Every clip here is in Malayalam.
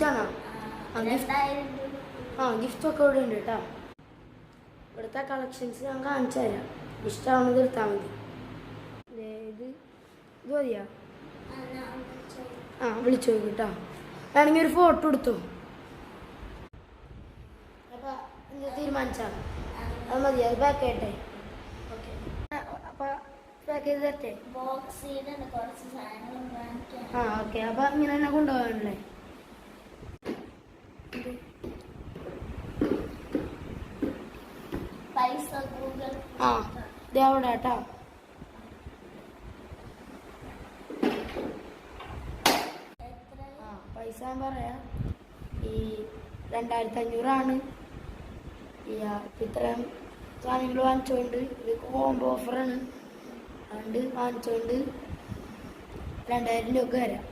ഗിഫ്റ്റാണോ? ഗിഫ്റ്റൊക്കെ ഇവിടെ ഉണ്ട് കേട്ടോ. ഇവിടുത്തെ കളക്ഷൻസ് ഞാൻ കാണിച്ചു തരാം. ഇഷ്ടമാണെന്ന് എടുത്താൽ മതി. ഇത് മതിയാ? വിളിച്ചു നോക്കി കേട്ടോ. വേണമെങ്കിൽ ഒരു ഫോട്ടോ എടുത്തു. അപ്പം തീരുമാനിച്ചാ അത് മതി. അത് പാക്ക് ചെയ്യട്ടെ. ഓക്കെ. അപ്പം പാക്ക് ചെയ്ത് തരട്ടെ? ഓക്കെ. അപ്പം ഇങ്ങനെ തന്നെ കൊണ്ടുപോകാനല്ലേ? ഇത് അവിടെ കേട്ടോ. പൈസ ഞാൻ പറയാം. ഈ 2500 ഇത്രയും സാധനങ്ങൾ വാങ്ങിച്ചുകൊണ്ട് ഇത് കോംബോ ഓഫറാണ്. അതുകൊണ്ട് വാങ്ങിച്ചുകൊണ്ട് 2000 രൂപ വരാം.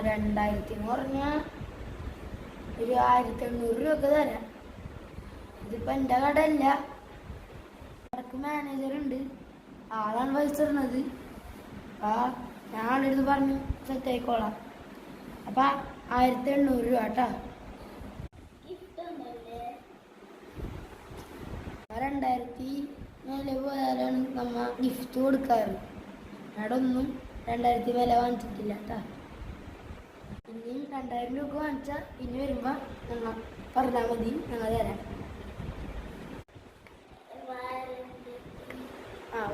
2000 എന്ന് പറഞ്ഞാൽ ഒരു 1800 രൂപ തരാം. ഇതിപ്പോൾ എൻ്റെ കടയല്ല, കടക്ക് മാനേജറുണ്ട്, ആളാണ് പൈസ തരുന്നത്. ഞാൻ ആളുടെ അടുത്ത് പറഞ്ഞു സെറ്റ് ആയിക്കോളാം. അപ്പം 1800 രൂപ കേട്ടോ. 2000 മേലെ പോയാലാണ് നമ്മ ഗിഫ്റ്റ് കൊടുക്കാറ്. അവിടെ ഒന്നും 2000 മേലെ വാങ്ങിച്ചിട്ടില്ല കേട്ടോ. പിന്നെയും 2000 രൂപ വാങ്ങിച്ചാൽ പിന്നെ വരുമ്പോൾ ഞങ്ങൾ പറഞ്ഞാൽ മതി, ഞങ്ങൾ തരാം.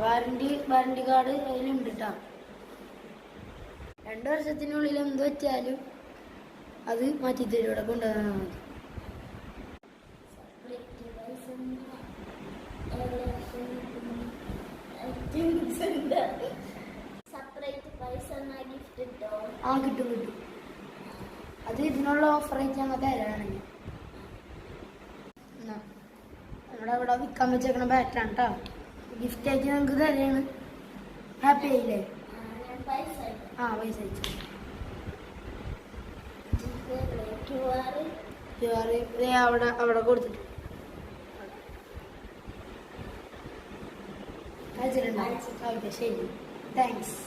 വാറണ്ടി കാർഡ് അതിലുണ്ട് കേട്ടോ. 2 വർഷത്തിനുള്ളിൽ എന്ത് വെച്ചാലും അത് മാറ്റിത്തരും. ഇവിടെ കൊണ്ടുവന്നാൽ മതി. കിട്ടും. അത് ഇതിനുള്ള ഓഫറായിട്ട് ഞങ്ങൾ തരാണെങ്കിൽ നമ്മുടെ ഇവിടെ വിൽക്കാൻ വെച്ചേക്കണ ബാറ്റാണ് കേട്ടോ. ഗിഫ്റ്റ് ആയിട്ട് ഞങ്ങൾക്ക് തരാണ്. ഹാപ്പി ആയില്ലേ? പൈസ അയച്ചു. അവിടെ കൊടുത്തിട്ട് അയച്ചിട്ടുണ്ടോ? ഓക്കെ, ശരി, താങ്ക്സ്.